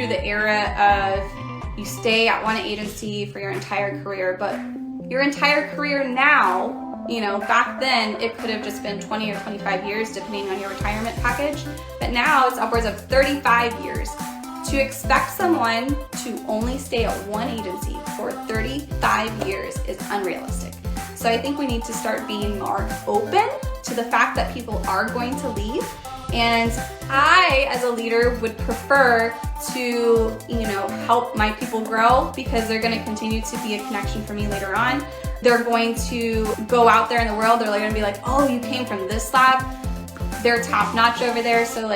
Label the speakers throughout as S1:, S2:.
S1: through the era of you stay at one agency for your entire career, but your entire career now, back then it could have just been 20 or 25 years depending on your retirement package, but now it's upwards of 35 years. To expect someone to only stay at one agency for 35 years is unrealistic. So I think we need to start being more open to the fact that people are going to leave. And I, as a leader, would prefer to, help my people grow because they're going to continue to be a connection for me later on. They're going to go out there in the world. They're going to be like, oh, you came from this lab. They're top notch over there. So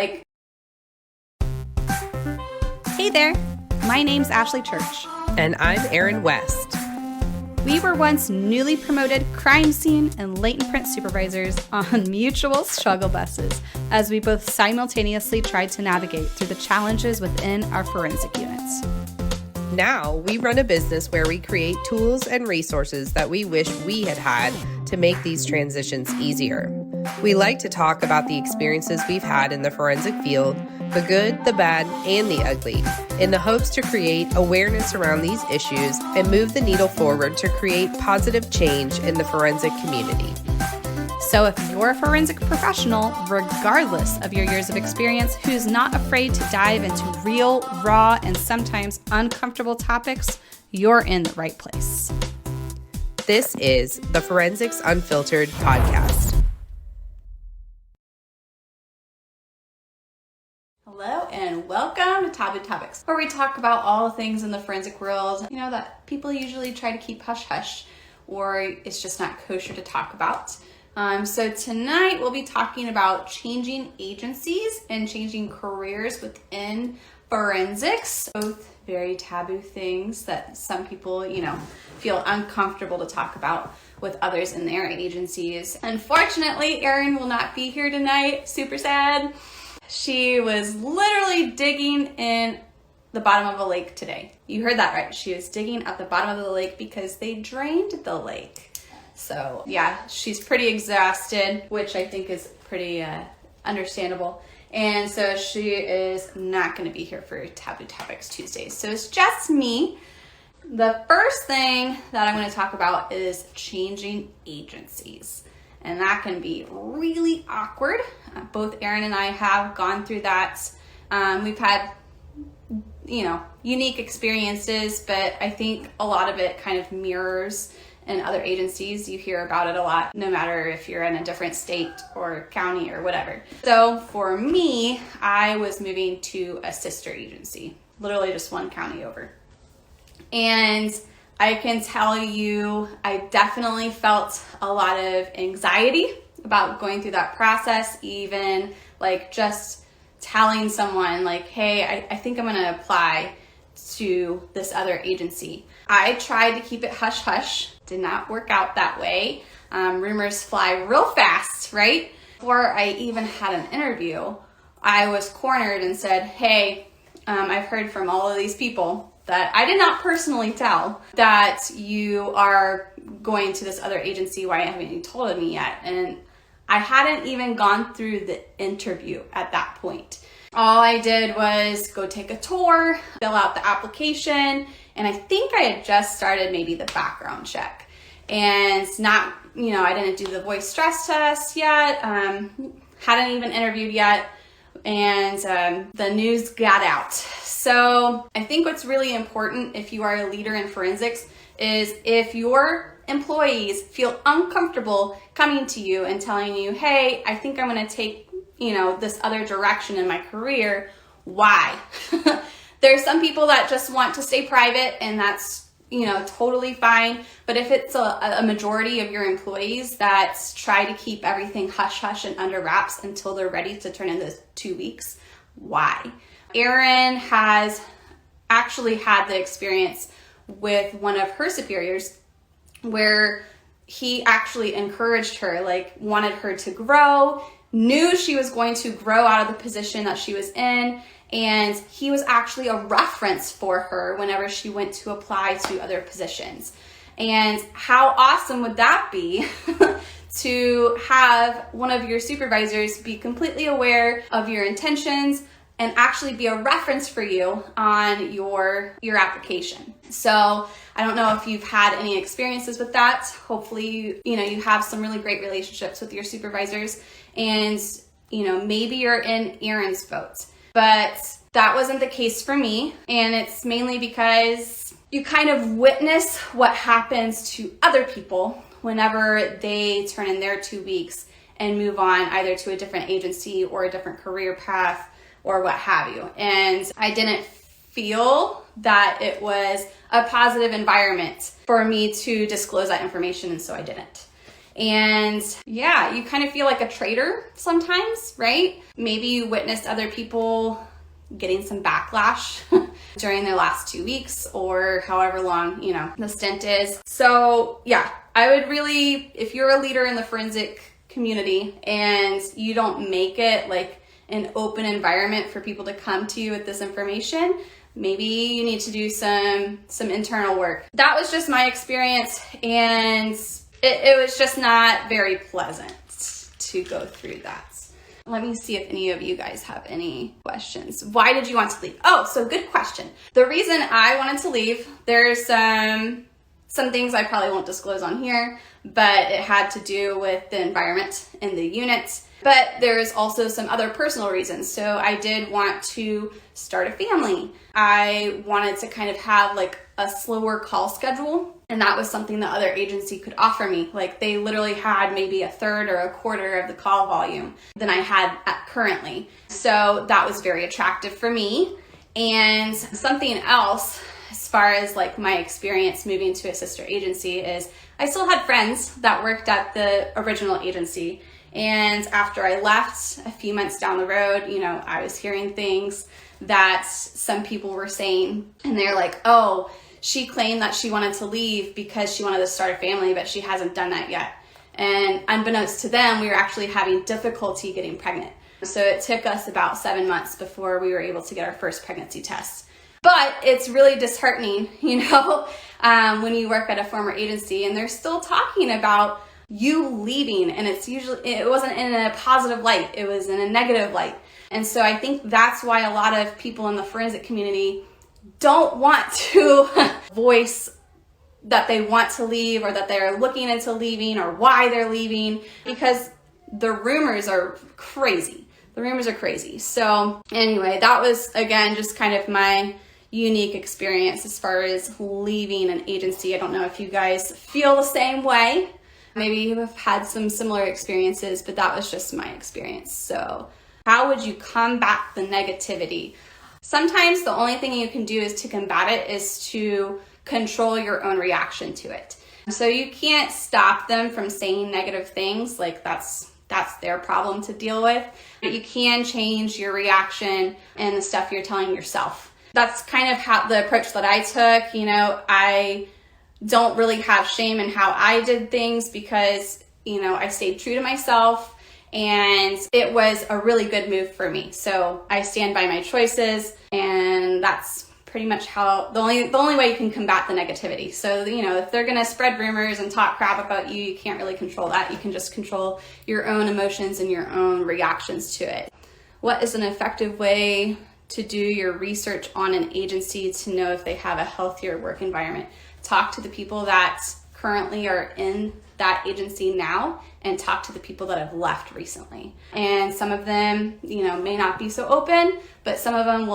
S1: hey there, my name's Ashley Church.
S2: And I'm Erin West.
S1: We were once newly promoted crime scene and latent print supervisors on mutual struggle buses as we both simultaneously tried to navigate through the challenges within our forensic units.
S2: Now we run a business where we create tools and resources that we wish we had had to make these transitions easier. We like to talk about the experiences we've had in the forensic field, the good, the bad, and the ugly, in the hopes to create awareness around these issues and move the needle forward to create positive change in the forensic community.
S1: So if you're a forensic professional, regardless of your years of experience, who's not afraid to dive into real, raw, and sometimes uncomfortable topics, you're in the right place.
S2: This is the Forensics Unfiltered podcast.
S1: Hello and welcome to Taboo Topics, where we talk about all the things in the forensic world, that people usually try to keep hush-hush, or it's just not kosher to talk about. So tonight we'll be talking about changing agencies and changing careers within forensics, both very taboo things that some people, feel uncomfortable to talk about with others in their agencies. Unfortunately, Erin will not be here tonight. Super sad. She was literally digging in the bottom of a lake today. You heard that right. She was digging at the bottom of the lake because they drained the lake. So yeah, she's pretty exhausted, which I think is pretty understandable. And so she is not going to be here for Taboo Topics Tuesdays. So it's just me. The first thing that I'm going to talk about is changing agencies. And that can be really awkward. Both Erin and I have gone through that. We've had, unique experiences, but I think a lot of it kind of mirrors in other agencies. You hear about it a lot, no matter if you're in a different state or county or whatever. So for me, I was moving to a sister agency, literally just one county over. And I can tell you, I definitely felt a lot of anxiety about going through that process, even just telling someone hey, I think I'm gonna apply to this other agency. I tried to keep it hush-hush, did not work out that way. Rumors fly real fast, right? Before I even had an interview, I was cornered and said, hey, I've heard from all of these people that I did not personally tell that you are going to this other agency. Why haven't you told me yet? And I hadn't even gone through the interview at that point. All I did was go take a tour, fill out the application, and I think I had just started maybe the background check. And not, I didn't do the voice stress test yet, hadn't even interviewed yet, and the news got out. So I think what's really important if you are a leader in forensics is if your employees feel uncomfortable coming to you and telling you, hey, I think I'm going to take this other direction in my career. Why? There's some people that just want to stay private, and that's, totally fine. But if it's a majority of your employees that try to keep everything hush-hush and under wraps until they're ready to turn in those 2 weeks, why? Erin has actually had the experience with one of her superiors where he actually encouraged her, wanted her to grow, knew she was going to grow out of the position that she was in, and he was actually a reference for her whenever she went to apply to other positions. And how awesome would that be to have one of your supervisors be completely aware of your intentions, and actually be a reference for you on your application. So I don't know if you've had any experiences with that. Hopefully, you have some really great relationships with your supervisors, and maybe you're in Erin's boat, but that wasn't the case for me. And it's mainly because you kind of witness what happens to other people whenever they turn in their 2 weeks and move on either to a different agency or a different career path or what have you. And I didn't feel that it was a positive environment for me to disclose that information, and so I didn't. And yeah, you kind of feel like a traitor sometimes, right? Maybe you witnessed other people getting some backlash during their last 2 weeks or however long, the stint is. So yeah, I would really, if you're a leader in the forensic community and you don't make it like an open environment for people to come to you with this information, maybe you need to do some internal work. That was just my experience, and it was just not very pleasant to go through that. Let me see if any of you guys have any questions. Why did you want to leave? Oh, so good question. The reason I wanted to leave, there's some things I probably won't disclose on here, but it had to do with the environment in the unit. But there's also some other personal reasons. So I did want to start a family. I wanted to kind of have like a slower call schedule. And that was something the other agency could offer me. Like they literally had maybe a third or a quarter of the call volume than I had currently. So that was very attractive for me. And something else, as far as like my experience moving to a sister agency, is I still had friends that worked at the original agency. And after I left, a few months down the road, I was hearing things that some people were saying, and they're like, oh, she claimed that she wanted to leave because she wanted to start a family, but she hasn't done that yet. And unbeknownst to them, we were actually having difficulty getting pregnant. So it took us about 7 months before we were able to get our first pregnancy test. But it's really disheartening, when you work at a former agency and they're still talking about you leaving, and it wasn't in a positive light, it was in a negative light. And so I think that's why a lot of people in the forensic community don't want to voice that they want to leave or that they're looking into leaving or why they're leaving, because the rumors are crazy. So anyway, that was, again, just kind of my unique experience as far as leaving an agency. I don't know if you guys feel the same way. Maybe you have had some similar experiences, but that was just my experience. So how would you combat the negativity? Sometimes the only thing you can do is to combat it is to control your own reaction to it. So you can't stop them from saying negative things, like that's their problem to deal with, but you can change your reaction and the stuff you're telling yourself. That's kind of how the approach that I took. I don't really have shame in how I did things because, I stayed true to myself, and it was a really good move for me. So I stand by my choices, and that's pretty much how the only way you can combat the negativity. So, if they're going to spread rumors and talk crap about you, you can't really control that. You can just control your own emotions and your own reactions to it. What is an effective way to do your research on an agency to know if they have a healthier work environment? Talk to the people that currently are in that agency now, and talk to the people that have left recently. And some of them, may not be so open, but some of them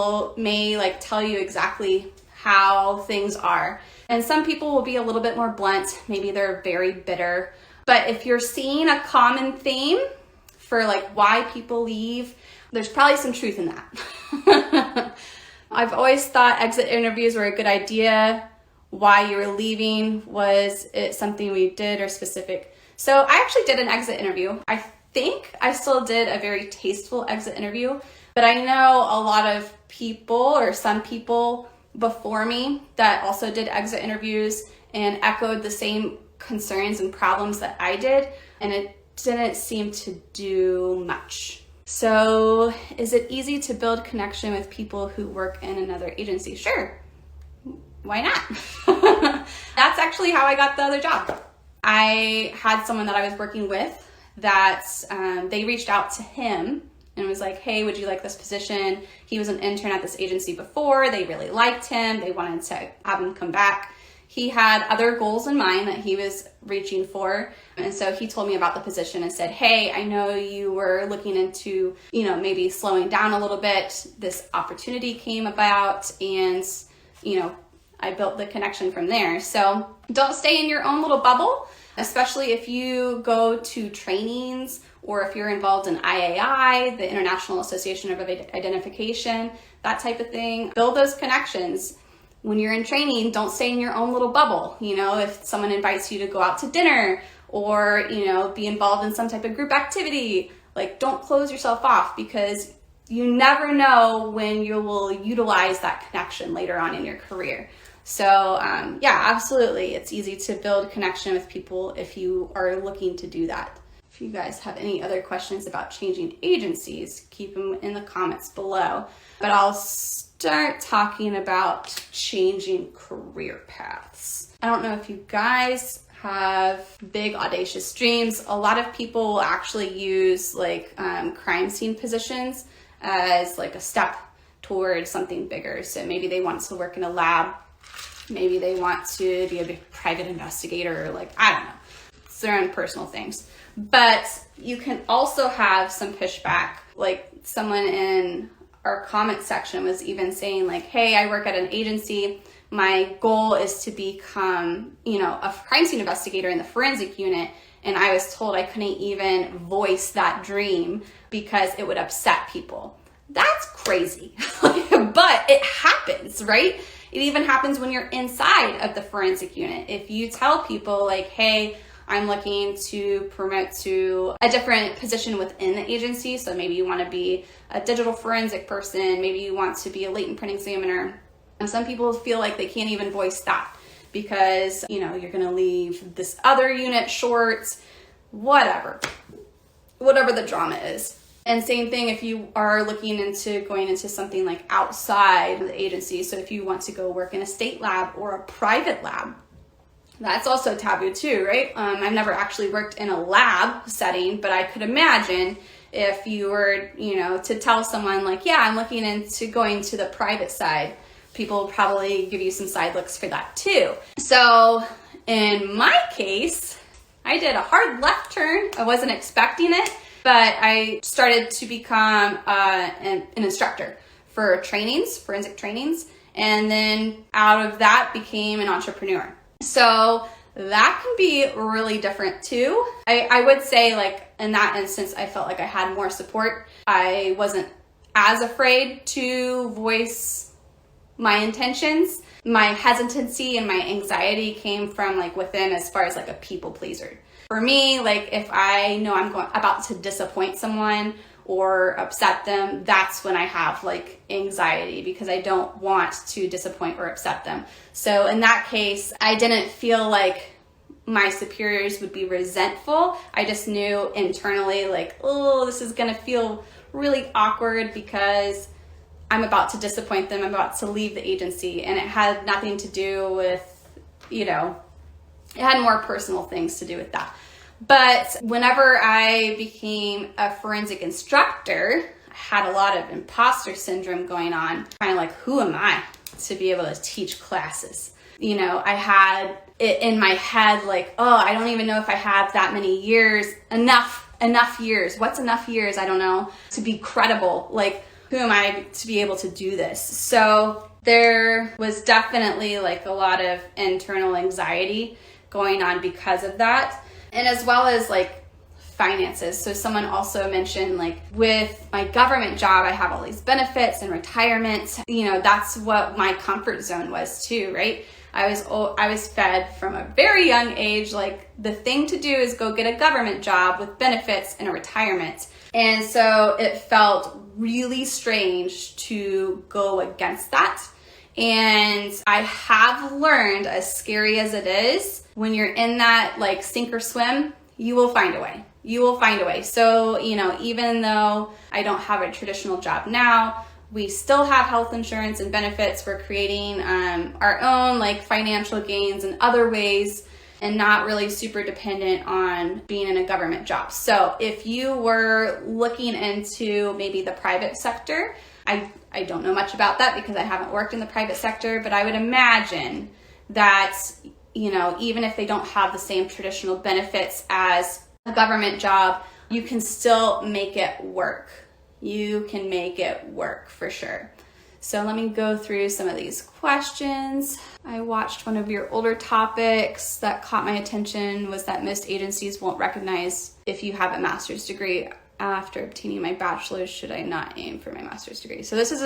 S1: may tell you exactly how things are. And some people will be a little bit more blunt. Maybe they're very bitter. But if you're seeing a common theme for why people leave, there's probably some truth in that. I've always thought exit interviews were a good idea. Why you were leaving, was it something we did or specific? So I actually did an exit interview. I think I still did a very tasteful exit interview, but I know a lot of people, or some people before me, that also did exit interviews and echoed the same concerns and problems that I did, and it didn't seem to do much. So is it easy to build connection with people who work in another agency? Sure. Why not? That's actually how I got the other job. I had someone that I was working with that they reached out to him and was like, hey, would you like this position? He was an intern at this agency before. They really liked him. They wanted to have him come back. He had other goals in mind that he was reaching for. And so he told me about the position and said, hey, I know you were looking into, maybe slowing down a little bit. This opportunity came about, and, I built the connection from there. So don't stay in your own little bubble, especially if you go to trainings or if you're involved in IAI, the International Association of Identification, that type of thing. Build those connections. When you're in training, don't stay in your own little bubble. If someone invites you to go out to dinner or, be involved in some type of group activity, don't close yourself off, because you never know when you will utilize that connection later on in your career. So absolutely. It's easy to build connection with people if you are looking to do that. If you guys have any other questions about changing agencies, keep them in the comments below. But I'll start talking about changing career paths. I don't know if you guys have big audacious dreams. A lot of people will actually use crime scene positions as a step towards something bigger. So maybe they want to work in a lab. Maybe they want to be a big private investigator. I don't know. It's their own personal things. But you can also have some pushback. Someone in our comment section was even saying hey, I work at an agency. My goal is to become, a crime scene investigator in the forensic unit. And I was told I couldn't even voice that dream because it would upset people. That's crazy. But it happens, right? It even happens when you're inside of the forensic unit. If you tell people hey, I'm looking to promote to a different position within the agency. So maybe you want to be a digital forensic person. Maybe you want to be a latent print examiner. And some people feel like they can't even voice that because, you're going to leave this other unit short, whatever the drama is. And same thing if you are looking into going into something outside the agency. So if you want to go work in a state lab or a private lab, that's also taboo too, right? I've never actually worked in a lab setting, but I could imagine if you were, to tell someone I'm looking into going to the private side, people will probably give you some side looks for that too. So in my case, I did a hard left turn. I wasn't expecting it, but I started to become an instructor for trainings, forensic trainings. And then out of that became an entrepreneur. So that can be really different too. I would say in that instance, I felt like I had more support. I wasn't as afraid to voice my intentions. My hesitancy and my anxiety came from within, as far as a people pleaser. For me, if I know I'm about to disappoint someone or upset them, that's when I have anxiety, because I don't want to disappoint or upset them. So in that case, I didn't feel like my superiors would be resentful. I just knew internally oh, this is gonna feel really awkward because I'm about to disappoint them. I'm about to leave the agency. And it had nothing to do with, it had more personal things to do with that. But whenever I became a forensic instructor, I had a lot of imposter syndrome going on. Kind of who am I to be able to teach classes? I had it in my head oh, I don't even know if I have that many years, enough years. What's enough years? I don't know, to be credible. Who am I to be able to do this? So there was definitely a lot of internal anxiety going on because of that. And as well as finances. So someone also mentioned with my government job, I have all these benefits and retirement. That's what my comfort zone was too, right? I was fed from a very young age, the thing to do is go get a government job with benefits and a retirement. And so it felt really strange to go against that. And I have learned, as scary as it is, when you're in that sink or swim, you will find a way. You will find a way. So, even though I don't have a traditional job now, we still have health insurance and benefits. We're creating our own financial gains in other ways. and not really super dependent on being in a government job. So if you were looking into maybe the private sector, I don't know much about that because I haven't worked in the private sector, but I would imagine that, you know, even if they don't have the same traditional benefits as a government job, you can still make it work. You can make it work for sure. So let me go through some of these questions. I watched one of your older topics that caught my attention was that most agencies won't recognize if you have a master's degree. After obtaining my bachelor's, should I not aim for my master's degree? So this is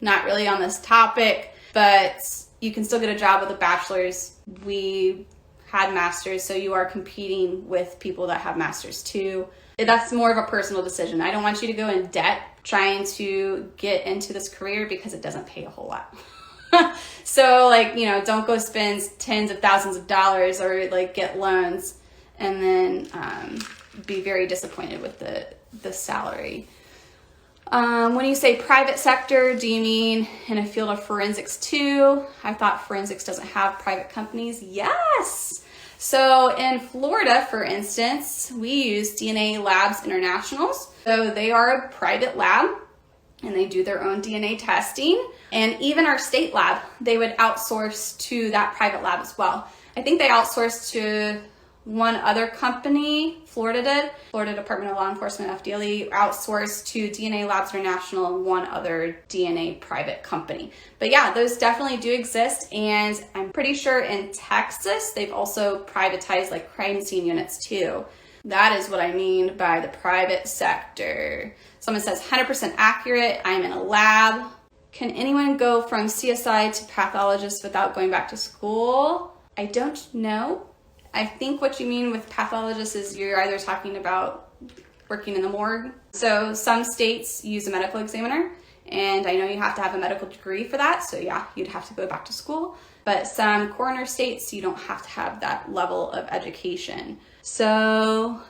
S1: not really on this topic, but you can still get a job with a bachelor's. We had masters, so you are competing with people that have masters too. That's more of a personal decision. I don't want you to go in debt trying to get into this career because it doesn't pay a whole lot. So like, you know, don't go spend tens of thousands of dollars or like get loans and then be very disappointed with the salary. When you say private sector, do you mean in a field of forensics too? I thought forensics doesn't have private companies. Yes. So in Florida, for instance, we use DNA Labs Internationals. So they are a private lab and they do their own DNA testing. And even our state lab, they would outsource to that private lab as well. I think they outsourced to one other company, Florida did. Florida Department of Law Enforcement, FDLE, outsourced to DNA Labs International and one other DNA private company. But yeah, those definitely do exist. And I'm pretty sure in Texas, they've also privatized like crime scene units too. That is what I mean by the private sector. Someone says 100% accurate. I'm in a lab. Can anyone go from CSI to pathologist without going back to school? I don't know. I think what you mean with pathologist is you're either talking about working in the morgue. So some states use a medical examiner, and I know you have to have a medical degree for that. So yeah, you'd have to go back to school. But some coroner states, you don't have to have that level of education. So,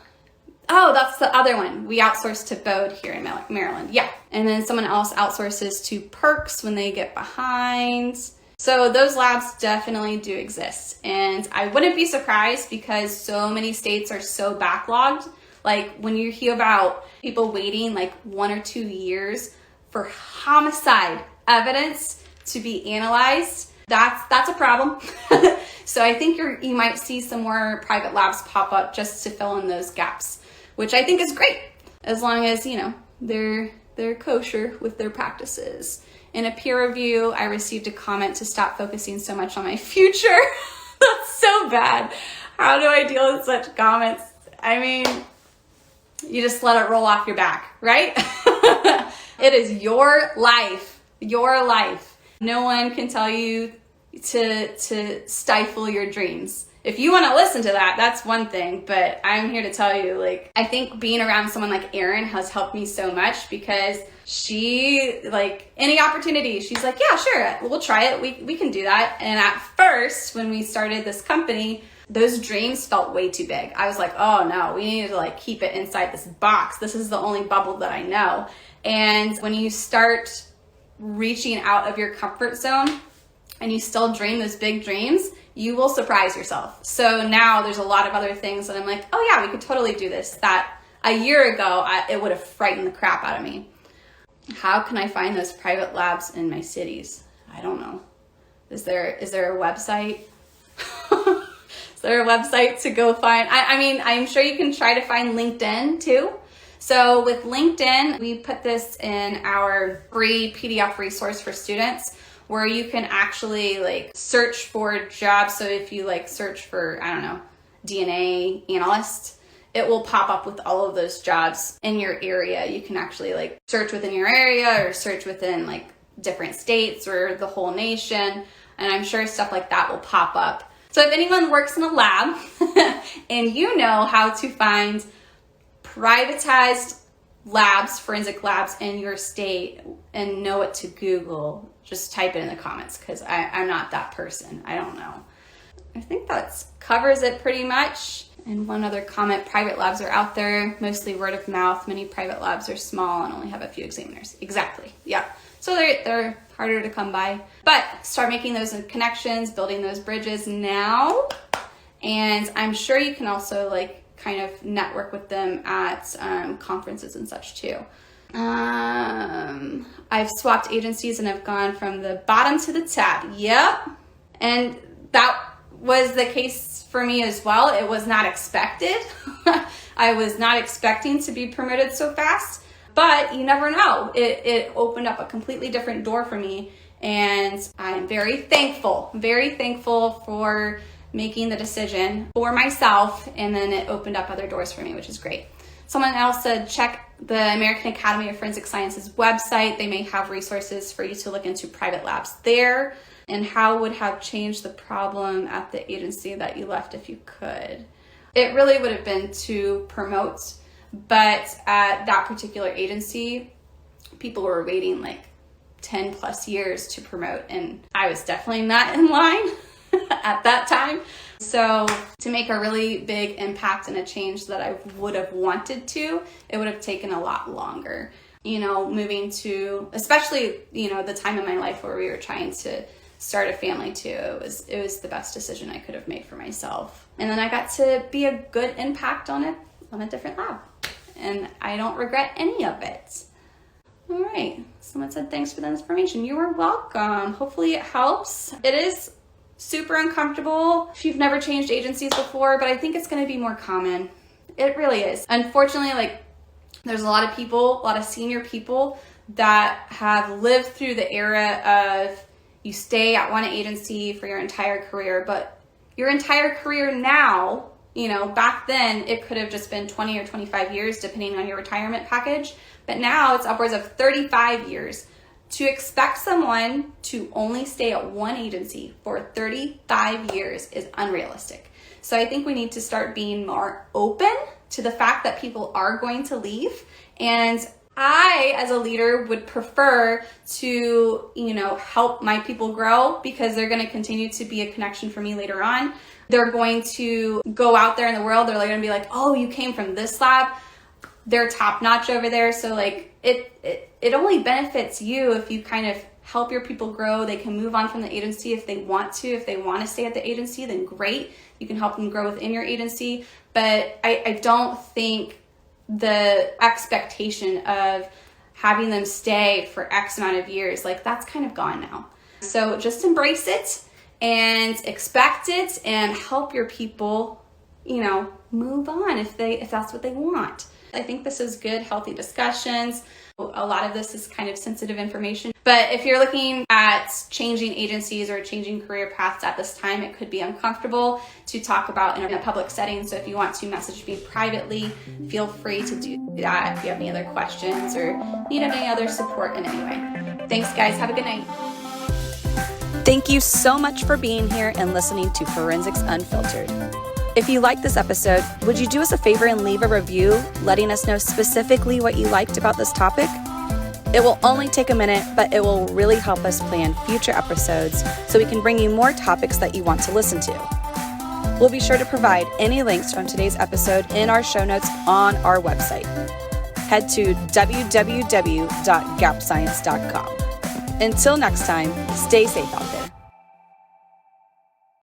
S1: oh, that's the other one. We outsource to Bode here in Maryland. Yeah. And then someone else outsources to Perks when they get behind. So those labs definitely do exist. And I wouldn't be surprised because so many states are so backlogged. Like when you hear about people waiting like 1 or 2 years for homicide evidence to be analyzed, that's a problem. So I think you might see some more private labs pop up just to fill in those gaps, which I think is great as long as, you know, they're kosher with their practices. In a peer review, I received a comment to stop focusing so much on my future. That's so bad. How do I deal with such comments? I mean, you just let it roll off your back, right? It is your life, your life. No one can tell you to stifle your dreams. If you want to listen to that, that's one thing, but I'm here to tell you, like, I think being around someone like Erin has helped me so much because she, like, any opportunity, she's like, yeah, sure, we'll try it. We can do that. And at first, when we started this company, those dreams felt way too big. I was like, oh no, we need to like keep it inside this box. This is the only bubble that I know. And when you start reaching out of your comfort zone and you still dream those big dreams, you will surprise yourself. So now there's a lot of other things that I'm like, oh yeah, we could totally do this. That a year ago, it would have frightened the crap out of me. How can I find those private labs in my cities? I don't know. Is there a website? Is there a website to go find? I mean, I'm sure you can try to find LinkedIn too. So with LinkedIn, we put this in our free PDF resource for students where you can actually like search for jobs. So if you like search for, I don't know, DNA analyst, it will pop up with all of those jobs in your area. You can actually like search within your area or search within like different states or the whole nation. And I'm sure stuff like that will pop up. So if anyone works in a lab and you know how to find privatized labs, forensic labs in your state and know what to Google, just type it in the comments because I'm not that person. I don't know. I think that covers it pretty much. And one other comment, private labs are out there, mostly word of mouth. Many private labs are small and only have a few examiners. Exactly, yeah. So they're harder to come by. But start making those connections, building those bridges now. And I'm sure you can also like kind of network with them at conferences and such too. I've swapped agencies and I've gone from the bottom to the top. Yep. And that was the case for me as well. It was not expected. I was not expecting to be promoted so fast, but you never know. It opened up a completely different door for me. And I'm very thankful for making the decision for myself. And then it opened up other doors for me, which is great. Someone else said, check the American Academy of Forensic Sciences website. They may have resources for you to look into private labs there. And how would have changed the problem at the agency that you left if you could? It really would have been to promote, but at that particular agency, people were waiting like 10 plus years to promote, and I was definitely not in line at that time. So to make a really big impact and a change that I would have wanted to, it would have taken a lot longer. You know, moving to, especially, you know, the time in my life where we were trying to start a family too, it was the best decision I could have made for myself. And then I got to be a good impact on a different lab. And I don't regret any of it. All right, someone said thanks for the information. You are welcome. Hopefully it helps. It is super uncomfortable if you've never changed agencies before, but I think it's gonna be more common. It really is. Unfortunately, like, there's a lot of people, a lot of senior people that have lived through the era of you stay at one agency for your entire career, but your entire career now, you know, back then it could have just been 20 or 25 years depending on your retirement package, but now it's upwards of 35 years. To expect someone to only stay at one agency for 35 years is unrealistic. So I think we need to start being more open to the fact that people are going to leave. And I, as a leader, would prefer to, you know, help my people grow, because they're going to continue to be a connection for me later on. They're going to go out there in the world. They're going to be like, oh, you came from this lab. They're top notch over there. So like it only benefits you if you kind of help your people grow. They can move on from the agency if they want to. If they want to stay at the agency, then great. You can help them grow within your agency. But I don't think the expectation of having them stay for X amount of years, like, that's kind of gone now. So just embrace it and expect it and help your people, you know, move on if that's what they want. I think this is good, healthy discussions. A lot of this is kind of sensitive information, but if you're looking at changing agencies or changing career paths at this time, it could be uncomfortable to talk about in a public setting. So if you want to message me privately, feel free to do that if you have any other questions or need any other support in any way. Thanks, guys. Have a good night.
S3: Thank you so much for being here and listening to Forensics Unfiltered. If you liked this episode, would you do us a favor and leave a review letting us know specifically what you liked about this topic? It will only take a minute, but it will really help us plan future episodes so we can bring you more topics that you want to listen to. We'll be sure to provide any links from today's episode in our show notes on our website. Head to www.gapscience.com. Until next time, stay safe out there.